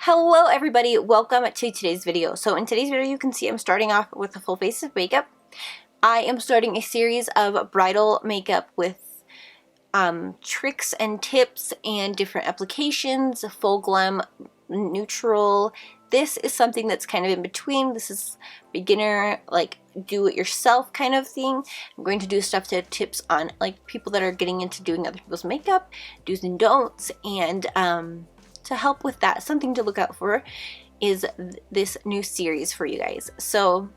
Hello everybody, welcome to today's video. So in today's video you can see I'm starting off with a full face of makeup. I am starting a series of bridal makeup with tricks and tips and different applications, full glam, neutral. This is something that's kind of in between. This is beginner, like do it yourself kind of thing. I'm going to do stuff to tips on like people that are getting into doing other people's makeup, do's and don'ts, and to help with that, something to look out for is this new series for you guys. So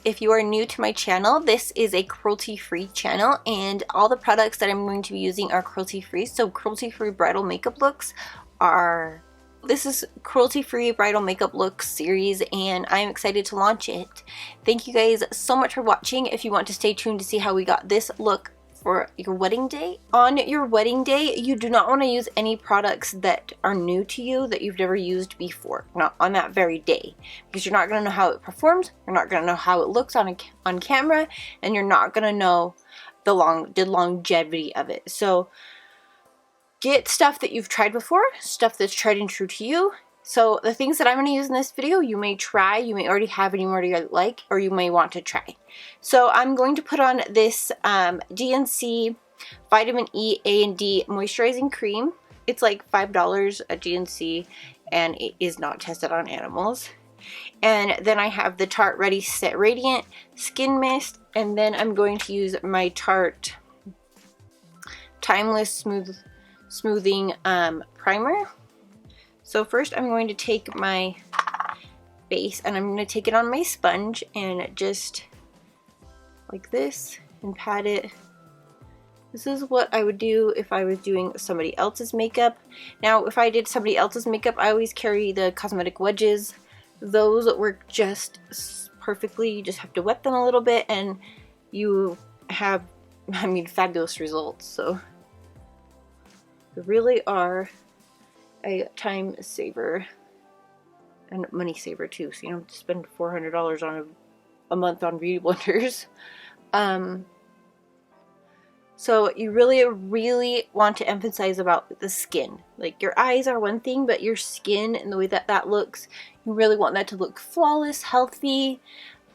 if you are new to my channel, this is a cruelty-free channel and all the products that I'm going to be using are cruelty-free. So cruelty-free bridal makeup looks are, this is cruelty-free bridal makeup looks series and I'm excited to launch it. Thank you guys so much for watching. If you want to stay tuned to see how we got this look for your wedding day. On your wedding day, you do not want to use any products that are new to you that you've never used before, not on that very day, because you're not going to know how it performs, you're not going to know how it looks on camera, and you're not going to know the longevity of it. So get stuff that you've tried before, stuff that's tried and true to you. So the things that I'm going to use in this video, you may try, you may already have, and you already like, or you may want to try. So I'm going to put on this GNC Vitamin E A and D Moisturizing Cream. It's like $5 at GNC, and it is not tested on animals. And then I have the Tarte Ready Set Radiant Skin Mist, and then I'm going to use my Tarte Timeless Smoothing Primer. So first I'm going to take my base and I'm going to take it on my sponge and just like this and pat it. This is what I would do if I was doing somebody else's makeup. Now if I did somebody else's makeup, I always carry the cosmetic wedges. Those work just perfectly. You just have to wet them a little bit and you have, fabulous results. So they really are a time saver and money saver too, so you don't have to spend $400 on a month on beauty blenders. So you really want to emphasize about the skin. Like your eyes are one thing, but your skin and the way that that looks, you really want that to look flawless, healthy,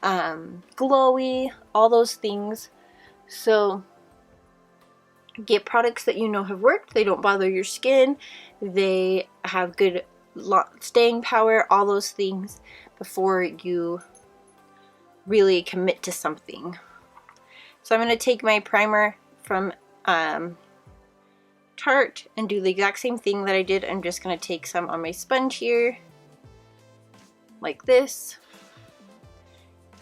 glowy, all those things. So get products that you know have worked, they don't bother your skin, they have good staying power, all those things before you really commit to something. So I'm going to take my primer from Tarte and do the exact same thing that I did. I'm just going to take some on my sponge here, like this,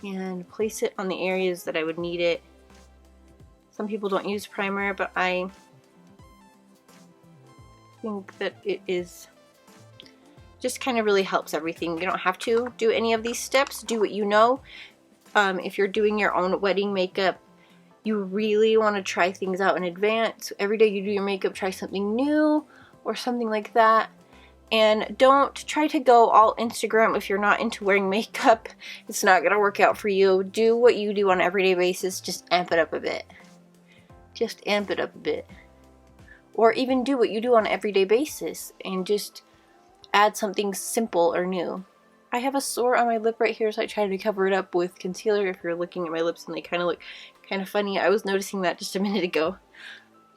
and place it on the areas that I would need it. Some people don't use primer, but I think that it is just kind of really helps everything. You don't have to do any of these steps. Do what you know. If you're doing your own wedding makeup, you really want to try things out in advance. Every day you do your makeup, try something new or something like that. And don't try to go all Instagram if you're not into wearing makeup. It's not going to work out for you. Do what you do on an everyday basis. Just amp it up a bit. Just amp it up a bit. Or even do what you do on an everyday basis and just add something simple or new. I have a sore on my lip right here, so I tried to cover it up with concealer. If you're looking at my lips and they kind of look kind of funny, I was noticing that just a minute ago.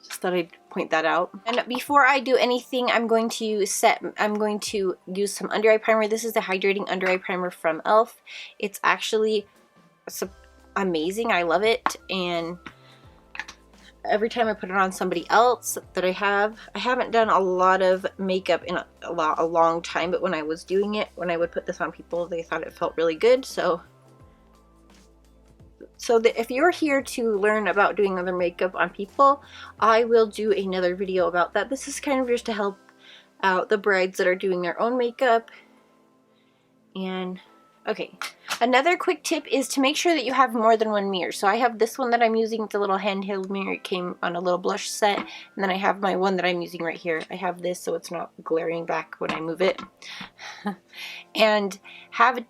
Just thought I'd point that out. And before I do anything, I'm going to use some under eye primer. This is the hydrating under eye primer from e.l.f. It's actually amazing. I love it, and every time I put it on somebody else that I haven't done a lot of makeup in a long time, but when I was doing it, when I would put this on people, they thought it felt really good. So if you're here to learn about doing other makeup on people, I will do another video about that. This is kind of just to help out the brides that are doing their own makeup. And okay, another quick tip is to make sure that you have more than one mirror. So I have this one that I'm using, it's a little handheld mirror. It came on a little blush set. And then I have my one that I'm using right here. I have this so it's not glaring back when I move it. And have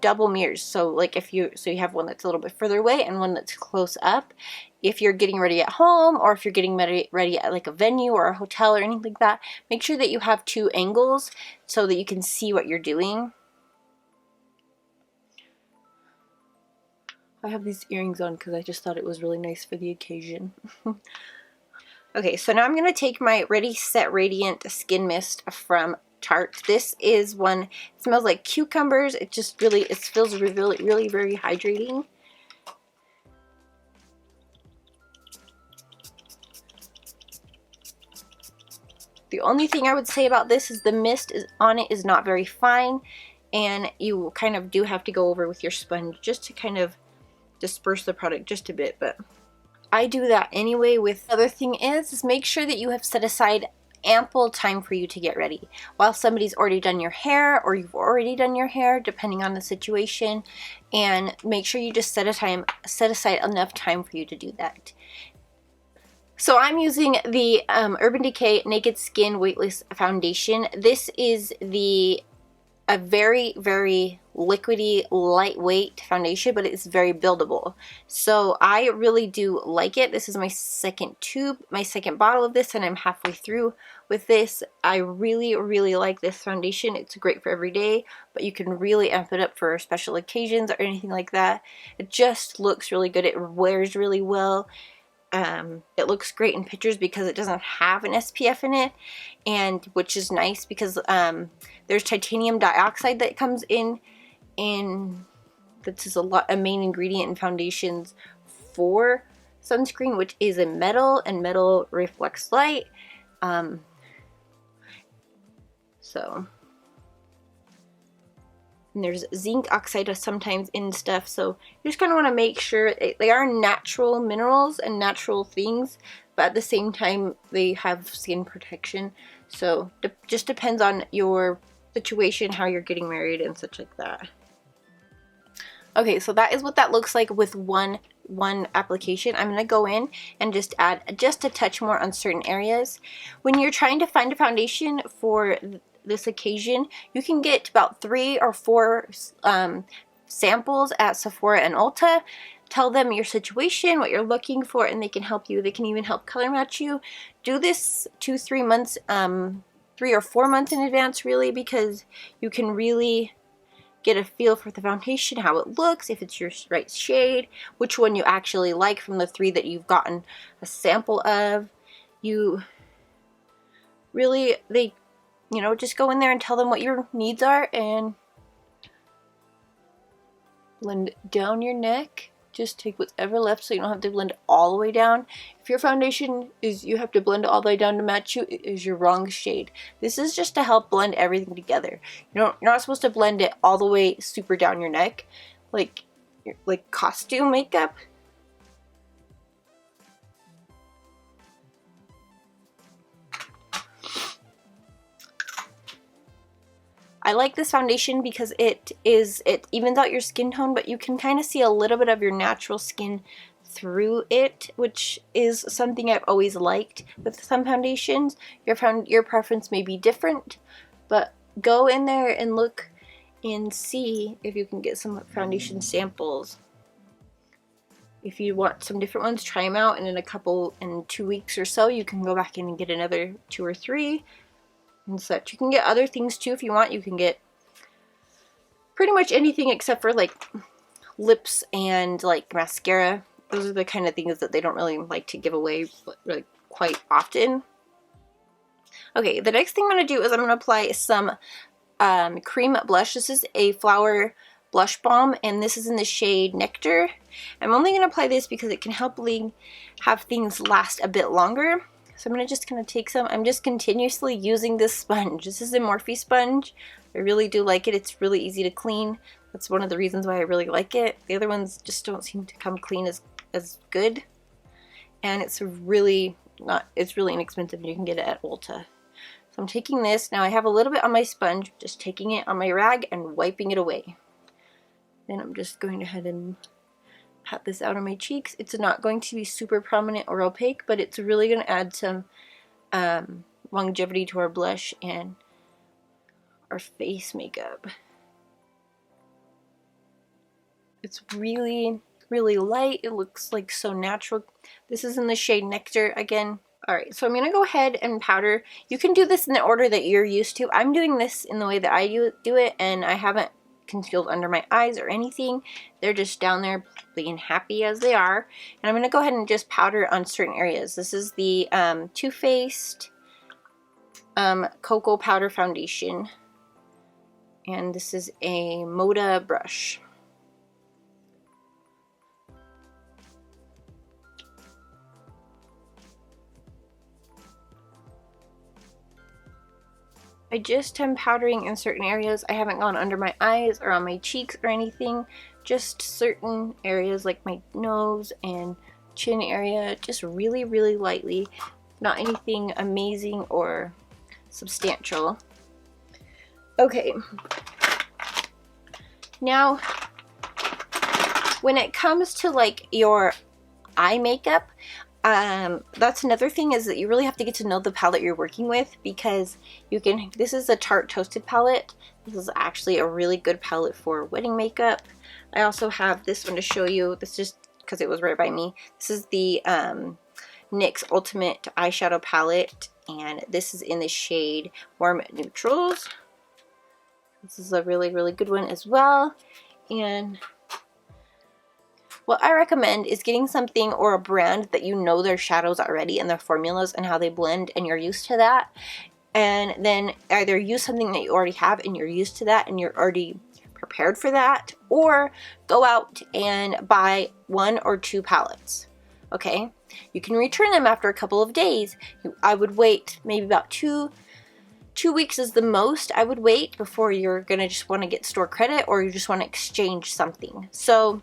double mirrors. So like if you have one that's a little bit further away and one that's close up. If you're getting ready at home, or if you're getting ready at like a venue or a hotel or anything like that, make sure that you have 2 angles so that you can see what you're doing. I have these earrings on because I just thought it was really nice for the occasion. Okay, so now I'm going to take my Ready Set Radiant Skin Mist from Tarte. This is one, it smells like cucumbers. It just really, it feels really very hydrating. The only thing I would say about this is the mist on it is not very fine, and you kind of do have to go over with your sponge just to kind of disperse the product just a bit, but I do that anyway. With the other thing is make sure that you have set aside ample time for you to get ready. While somebody's already done your hair, or you've already done your hair, depending on the situation, and make sure you just set aside enough time for you to do that. So I'm using the Urban Decay Naked Skin Weightless Foundation. This is a very liquidy, lightweight foundation, but it's very buildable. So I really do like it. This is my second tube, my second bottle of this, and I'm halfway through with this. I really like this foundation. It's great for every day, but you can really amp it up for special occasions or anything like that. It just looks really good. It wears really well. It looks great in pictures because it doesn't have an SPF in it, and which is nice because there's titanium dioxide that comes in that's a main ingredient in foundations for sunscreen, which is a metal, and metal reflects light. And there's zinc oxide sometimes in stuff, so you just kind of want to make sure they are natural minerals and natural things, but at the same time they have skin protection. So it just depends on your situation, how you're getting married and such like that. Okay, so that is what that looks like with one application. I'm going to go in and just add just a touch more on certain areas. When you're trying to find a foundation for this occasion, you can get about 3 or 4 samples at Sephora and Ulta. Tell them your situation, what you're looking for, and they can help you. They can even help color match you. Do this 2-3 months, 3 or 4 months in advance, really, because you can really get a feel for the foundation, how it looks, if it's your right shade, which one you actually like from the 3 that you've gotten a sample of. You really, you know, just go in there and tell them what your needs are and blend down your neck. Just take whatever left so you don't have to blend all the way down. If your foundation is you have to blend it all the way down to match you, it is your wrong shade. This is just to help blend everything together. You're not supposed to blend it all the way super down your neck like costume makeup. I like this foundation because it evens out your skin tone, but you can kind of see a little bit of your natural skin through it, which is something I've always liked with some foundations. Your preference may be different, but go in there and look and see if you can get some foundation samples. If you want some different ones, try them out, and in 2 weeks or so, you can go back in and get another 2 or 3. And such. You can get other things too if you want. You can get pretty much anything except for like lips and like mascara. Those are the kind of things that they don't really like to give away like quite often. Okay, the next thing I'm going to do is I'm going to apply some cream blush. This is a Flower Blush Balm, and this is in the shade Nectar. I'm only going to apply this because it can help have things last a bit longer. So I'm just going to take some. I'm just continuously using this sponge. This is a Morphe sponge. I really do like it. It's really easy to clean. That's one of the reasons why I really like it. The other ones just don't seem to come clean as good. And it's really inexpensive, and you can get it at Ulta. So I'm taking this. Now I have a little bit on my sponge, just taking it on my rag and wiping it away. Then I'm just going ahead and pat this out on my cheeks. It's not going to be super prominent or opaque, but it's really going to add some longevity to our blush and for face makeup. It's really, really light. It looks like so natural. This is in the shade Nectar again. Alright, so I'm going to go ahead and powder. You can do this in the order that you're used to. I'm doing this in the way that I do it, and I haven't concealed under my eyes or anything. They're just down there being happy as they are. And I'm going to go ahead and just powder on certain areas. This is the Too Faced Cocoa Powder Foundation. And this is a Moda brush. I just am powdering in certain areas. I haven't gone under my eyes or on my cheeks or anything. Just certain areas like my nose and chin area. Just really, really lightly. Not anything amazing or substantial. Okay. Now, when it comes to like your eye makeup, that's another thing, is that you really have to get to know the palette you're working with, because you can, this is a Tarte Toasted palette. This is actually a really good palette for wedding makeup. I also have this one to show you. This is just because it was right by me. This is the NYX Ultimate Eyeshadow Palette, and this is in the shade Warm Neutrals. This is a really, really good one as well. And what I recommend is getting something or a brand that you know their shadows already and their formulas and how they blend, and you're used to that. And then either use something that you already have and you're used to that and you're already prepared for that, or go out and buy 1 or 2 palettes. Okay? You can return them after a couple of days. I would wait maybe about 2 weeks is the most I would wait before you're gonna just want to get store credit, or you just want to exchange something. So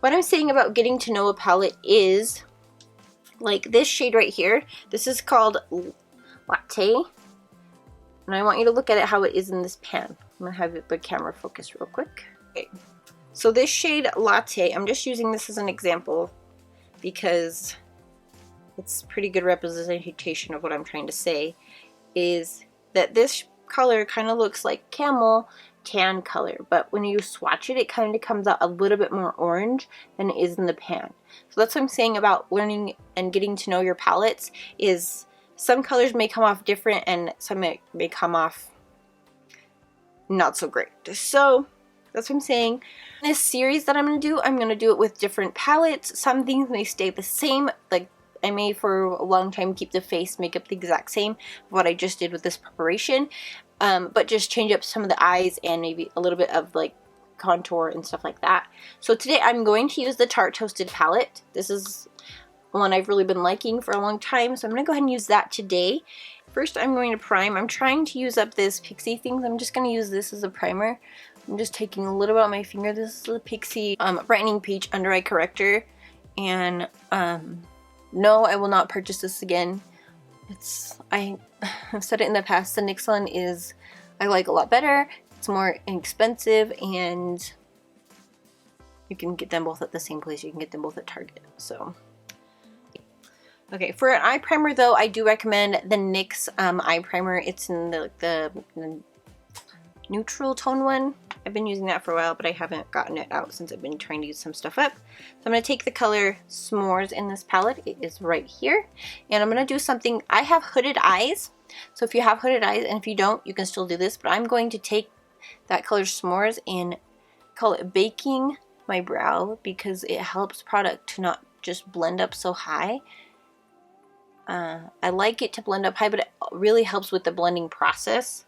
what I'm saying about getting to know a palette is, like this shade right here, this is called Latte, and I want you to look at it how it is in this pan. I'm going to have the camera focus real quick. Okay. So this shade Latte, I'm just using this as an example because it's pretty good representation of what I'm trying to say, is that this color kind of looks like camel tan color, but when you swatch it, it kind of comes out a little bit more orange than it is in the pan. So that's what I'm saying about learning and getting to know your palettes, is some colors may come off different and some may come off not so great. So that's what I'm saying. This series that I'm going to do it with different palettes. Some things may stay the same, like I may for a long time keep the face makeup the exact same, what I just did with this preparation, but just change up some of the eyes and maybe a little bit of like contour and stuff like that. So today I'm going to use the Tarte Toasted palette. This is one I've really been liking for a long time, so I'm going to go ahead and use that today. First I'm going to prime. I'm trying to use up this Pixie thing. I'm just going to use this as a primer. I'm just taking a little bit on my finger. This is the Pixie Brightening Peach Under Eye Corrector, and no, I will not purchase this again. I've said it in the past, the NYX one is, I like a lot better. It's more inexpensive, and you can get them both at the same place. You can get them both at Target. So, okay, for an eye primer though, I do recommend the NYX eye primer. It's in the neutral tone one. I've been using that for a while, but I haven't gotten it out since I've been trying to use some stuff up. So I'm going to take the color S'mores in this palette. It is right here. And I'm going to do something. I have hooded eyes. So if you have hooded eyes, and if you don't, you can still do this. But I'm going to take that color S'mores and call it Baking my brow, because it helps product to not just blend up so high. I like it to blend up high, but it really helps with the blending process.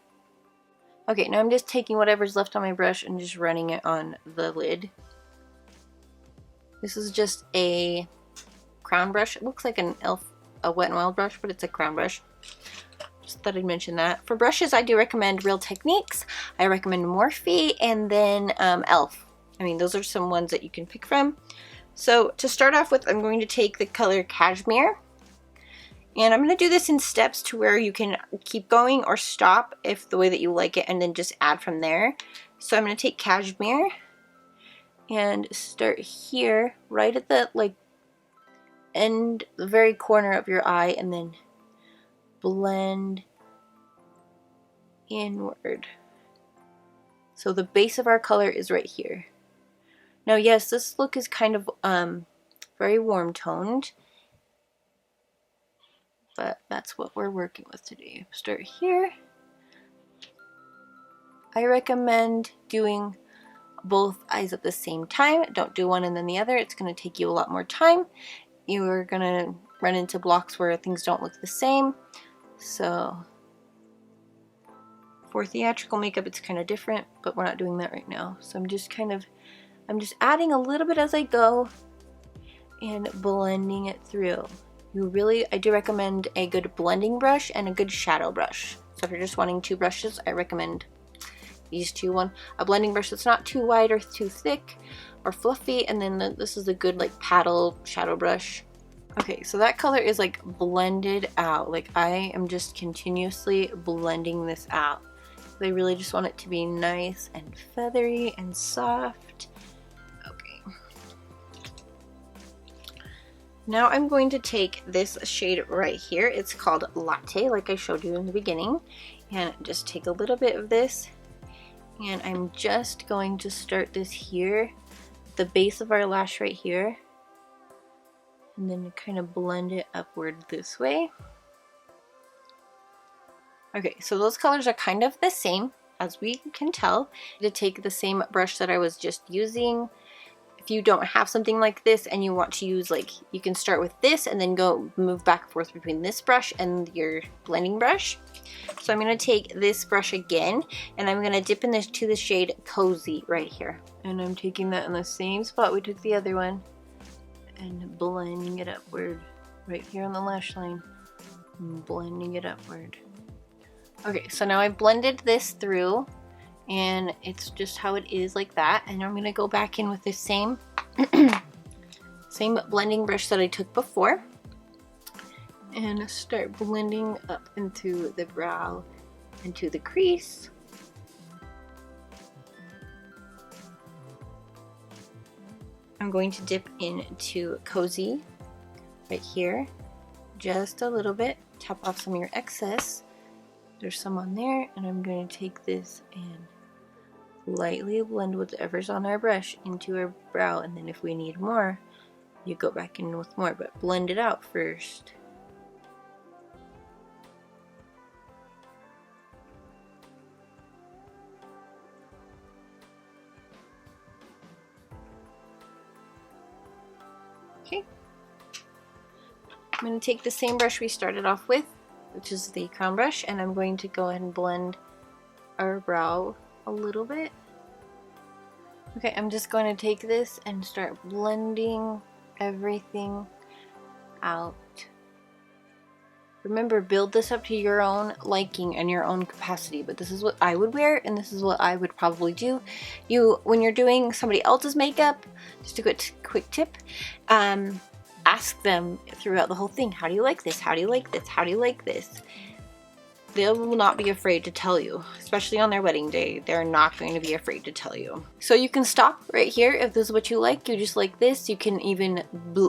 Okay, now I'm just taking whatever's left on my brush and just running it on the lid. This is just a crown brush. It looks like a Wet n Wild brush, but it's a crown brush. Just thought I'd mention that. For brushes, I do recommend Real Techniques. I recommend Morphe, and then e.l.f. I mean, those are some ones that you can pick from. So to start off with, I'm going to take the color Cashmere. And I'm going to do this in steps to where you can keep going or stop if the way that you like it, and then just add from there. So I'm going to take Cashmere and start here right at the end, the very corner of your eye, and then blend inward. So the base of our color is right here. Now yes, this look is kind of very warm toned, but that's what we're working with today. Start here. I recommend doing both eyes at the same time. Don't do one and then the other. It's going to take you a lot more time. You are going to run into blocks where things don't look the same. So for theatrical makeup it's kind of different, but we're not doing that right now. So I'm just adding a little bit as I go and blending it through. I do recommend a good blending brush and a good shadow brush. So if you're just wanting two brushes, I recommend these two. A blending brush that's not too wide or too thick or fluffy, and then this is a good like paddle shadow brush. Okay, so that color is like blended out. Like I am just continuously blending this out. I really just want it to be nice and feathery and soft. Okay. Now I'm going to take this shade right here. It's called Latte, like I showed you in the beginning. And just take a little bit of this. And I'm just going to start this here, the base of our lash right here, and then kind of blend it upward this way. Okay, so those colors are kind of the same, as we can tell. To take the same brush that I was just using. If you don't have something like this and you want to use, like, you can start with this and then move back and forth between this brush and your blending brush. So I'm going to take this brush again and I'm going to dip in to the shade Cozy right here. And I'm taking that in the same spot we took the other one and blending it upward right here on the lash line. And blending it upward. Okay, so now I blended this through and it's just how it is like that. And I'm going to go back in with the same blending brush that I took before and start blending up into the brow, into the crease. I'm going to dip into Cozy right here, just a little bit, tap off some of your excess. There's some on there, and I'm going to take this and lightly blend whatever's on our brush into our brow, and then if we need more, you go back in with more, but blend it out first. Okay. I'm going to take the same brush we started off with, which is the crown brush, and I'm going to go ahead and blend our brow a little bit. Okay, I'm just going to take this and start blending everything out. Remember, build this up to your own liking and your own capacity, but this is what I would wear and this is what I would probably do. When you're doing somebody else's makeup, just a quick tip, ask them throughout the whole thing, how do you like this? How do you like this? How do you like this? They will not be afraid to tell you, especially on their wedding day. They're not going to be afraid to tell you. So you can stop right here if this is what you like. You just like this. You can even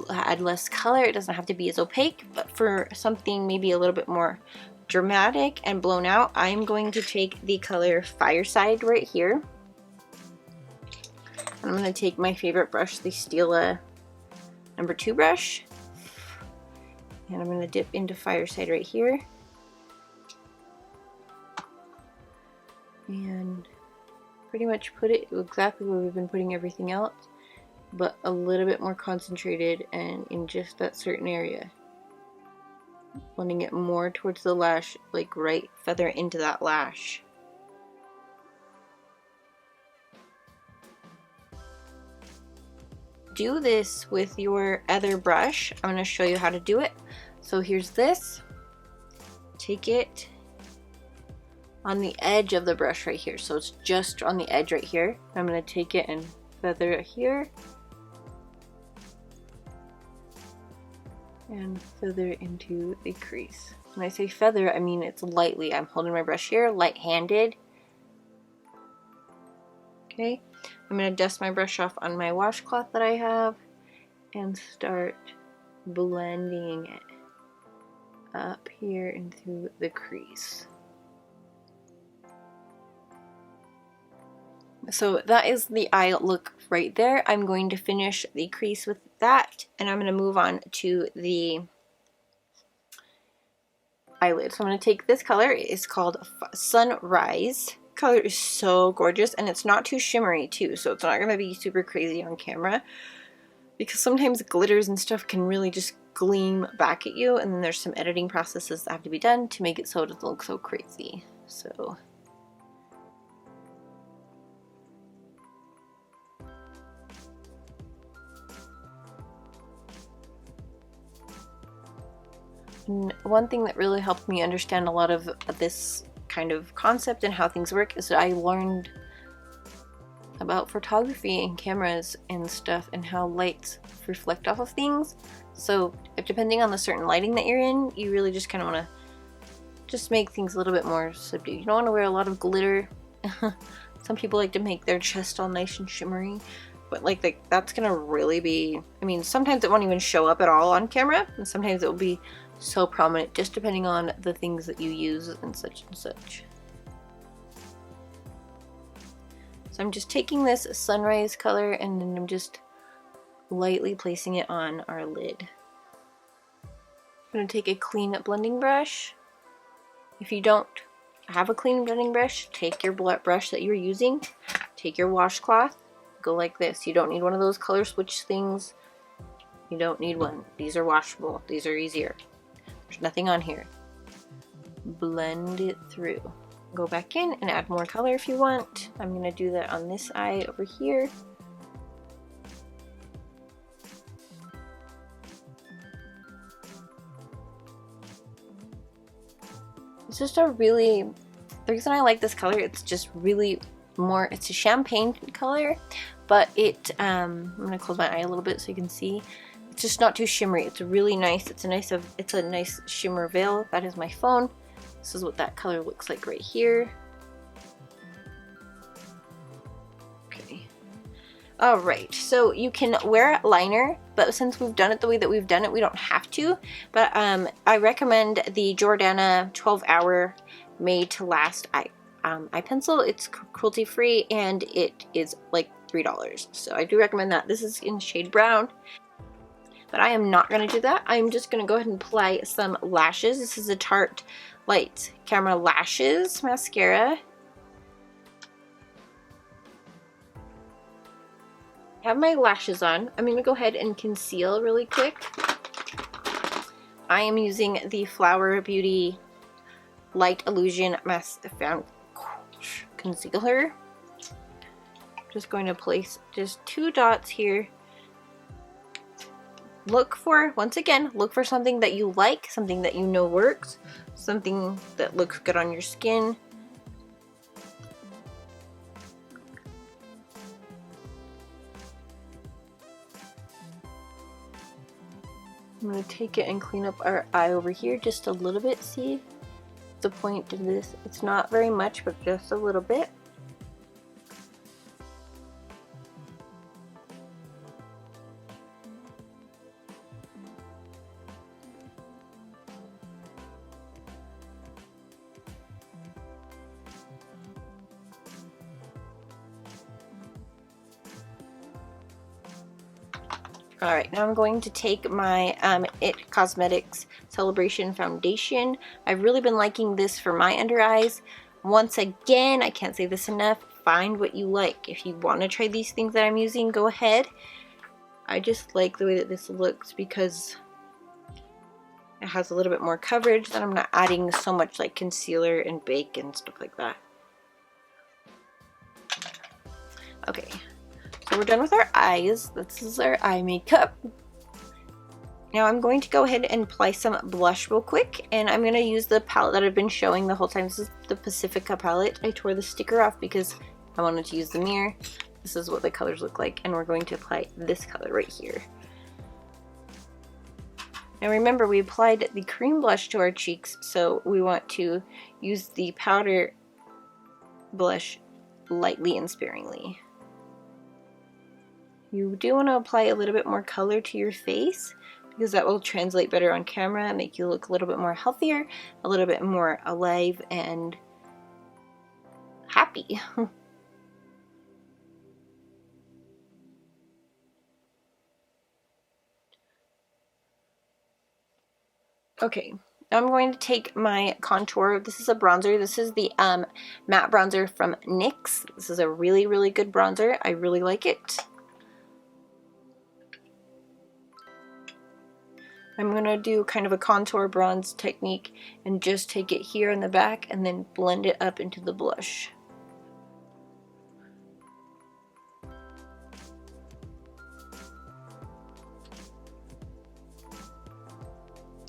add less color. It doesn't have to be as opaque, but for something maybe a little bit more dramatic and blown out, I'm going to take the color Fireside right here. I'm going to take my favorite brush, the Stila number 2 brush, and I'm going to dip into Fireside right here. And pretty much put it exactly where we've been putting everything else, but a little bit more concentrated and in just that certain area. Blending it more towards the lash, like right feather into that lash. Do this with your other brush. I'm going to show you how to do it. So here's this. Take it on the edge of the brush right here, so it's just on the edge right here. I'm going to take it and feather it here and feather into the crease. When I say feather, I mean it's lightly. I'm holding my brush here, light-handed. Okay, I'm going to dust my brush off on my washcloth that I have and start blending it up here into the crease. So that is the eye look right there. I'm going to finish the crease with that, and I'm going to move on to the eyelid. So I'm going to take this color. It's called Sunrise. Color is so gorgeous, and it's not too shimmery too, so it's not going to be super crazy on camera, because sometimes glitters and stuff can really just gleam back at you, and then there's some editing processes that have to be done to make it so it doesn't look so crazy. So one thing that really helped me understand a lot of this kind of concept and how things work is that I learned about photography and cameras and stuff and how lights reflect off of things. So depending on the certain lighting that you're in, you really just kind of want to just make things a little bit more subdued. You don't want to wear a lot of glitter. Some people like to make their chest all nice and shimmery, but like that's gonna really be, I mean, sometimes it won't even show up at all on camera, and sometimes it will be so prominent, just depending on the things that you use and such and such. So I'm just taking this sunrise color and then I'm just lightly placing it on our lid. I'm going to take a clean blending brush. If you don't have a clean blending brush, take your brush that you're using, take your washcloth, go like this. You don't need one of those color switch things. You don't need one. These are washable. These are easier. There's nothing on here. Blend it through. Go back in and add more color if you want. I'm going to do that on this eye over here. It's just a really, the reason I like this color, it's just really more, it's a champagne color, but it, I'm going to close my eye a little bit so you can see. It's just not too shimmery. It's really nice. It's a nice shimmer veil. That is my phone. This is what that color looks like right here. Okay. Alright, so you can wear a liner, but since we've done it the way that we've done it, we don't have to. But I recommend the Jordana 12-hour made to last eye pencil. It's cruelty-free and it is like $3. So I do recommend that. This is in shade brown. But I am not going to do that. I'm just going to go ahead and apply some lashes. This is a Tarte Light Camera Lashes mascara. I have my lashes on. I'm going to go ahead and conceal really quick. I am using the Flower Beauty Light Illusion Concealer. Just going to place just 2 dots here. Look for, once again, look for something that you like, something that you know works, something that looks good on your skin. I'm going to take it and clean up our eye over here just a little bit. See the point of this? It's not very much, but just a little bit. Alright, now I'm going to take my IT Cosmetics Celebration Foundation. I've really been liking this for my under eyes. Once again, I can't say this enough, find what you like. If you want to try these things that I'm using, go ahead. I just like the way that this looks because it has a little bit more coverage, and I'm not adding so much like concealer and bake and stuff like that. Okay. So we're done with our eyes. This is our eye makeup. Now I'm going to go ahead and apply some blush real quick, and I'm going to use the palette that I've been showing the whole time. This is the Pacifica palette. I tore the sticker off because I wanted to use the mirror. This is what the colors look like, and we're going to apply this color right here. Now remember, we applied the cream blush to our cheeks, so we want to use the powder blush lightly and sparingly. You do want to apply a little bit more color to your face because that will translate better on camera, make you look a little bit more healthier, a little bit more alive and happy. Okay, I'm going to take my contour. This is a bronzer. This is the matte bronzer from NYX. This is a really, really good bronzer. I really like it. I'm going to do kind of a contour bronze technique and just take it here in the back and then blend it up into the blush.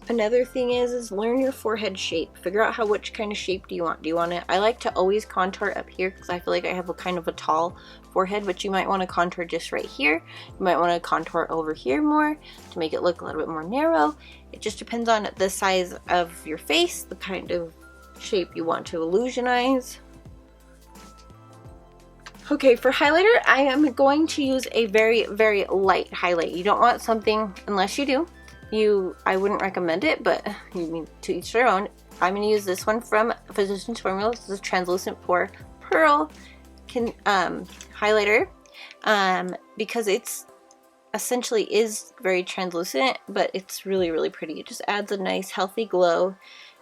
Another thing is learn your forehead shape. Figure out which kind of shape do you want. Do you want it? I like to always contour up here because I feel like I have a kind of a tall forehead, but you might want to contour just right here. You might want to contour over here more to make it look a little bit more narrow. It just depends on the size of your face, the kind of shape you want to illusionize. Okay, for highlighter, I am going to use a very, very light highlight. You don't want something, unless you do, I wouldn't recommend it, but you need to each their own. I'm going to use this one from Physicians Formula. This is a translucent pore pearl highlighter because it's essentially is very translucent, but it's really, really pretty. It just adds a nice healthy glow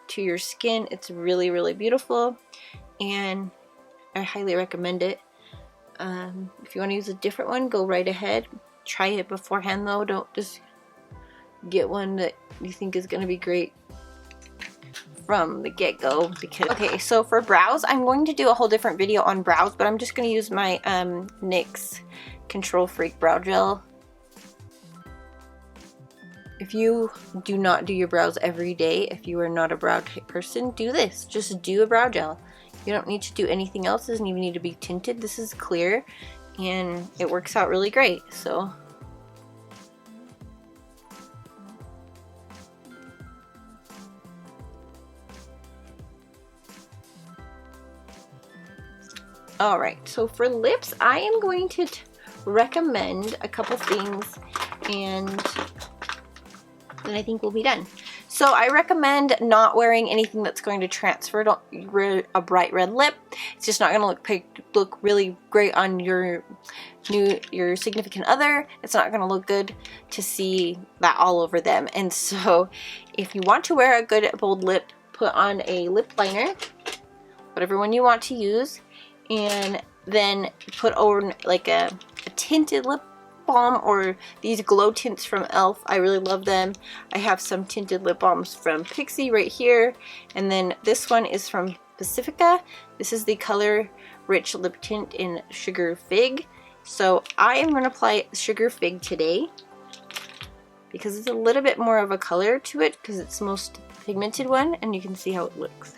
to your skin. It's really, really beautiful, and I highly recommend it. If you want to use a different one, go right ahead. Try it beforehand though. Don't just get one that you think is going to be great from the get-go. Because okay, so for brows, I'm going to do a whole different video on brows, but I'm just going to use my NYX Control Freak Brow Gel. If you do not do your brows every day, if you are not a brow type person, do this. Just do a brow gel. You don't need to do anything else. It doesn't even need to be tinted. This is clear and it works out really great. So alright, so for lips, I am going to recommend a couple things and then I think we'll be done. So I recommend not wearing anything that's going to transfer to a bright red lip. It's just not going to look really great on your significant other. It's not going to look good to see that all over them. And so if you want to wear a good bold lip, put on a lip liner, whatever one you want to use, and then put over like a tinted lip balm or these glow tints from e.l.f. I really love them. I have some tinted lip balms from Pixi right here, and then this one is from Pacifica. This is the Color Rich Lip Tint in Sugar Fig. So I am going to apply Sugar Fig today because it's a little bit more of a color to it because it's the most pigmented one, and you can see how it looks.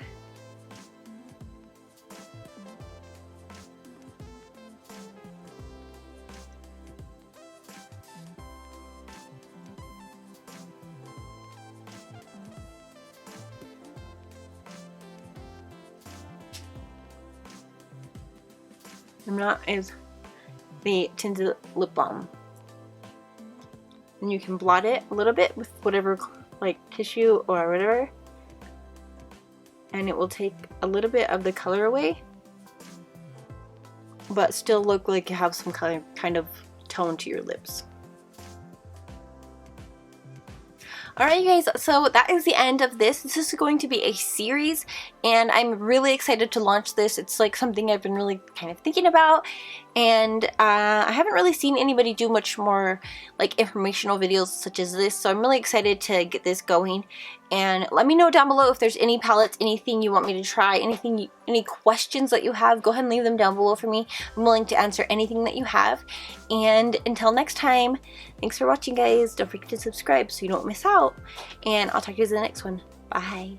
I'm not as the tinted lip balm, and you can blot it a little bit with whatever like tissue or whatever, and it will take a little bit of the color away but still look like you have some kind of tone to your lips. Alright you guys, so that is the end of this. This is going to be a series and I'm really excited to launch this. It's like something I've been really kind of thinking about, and I haven't really seen anybody do much more like informational videos such as this, so I'm really excited to get this going. And let me know down below if there's any palettes, anything you want me to try, any questions that you have, go ahead and leave them down below for me. I'm willing to answer anything that you have. And until next time, thanks for watching guys. Don't forget to subscribe so you don't miss out. And I'll talk to you in the next one. Bye.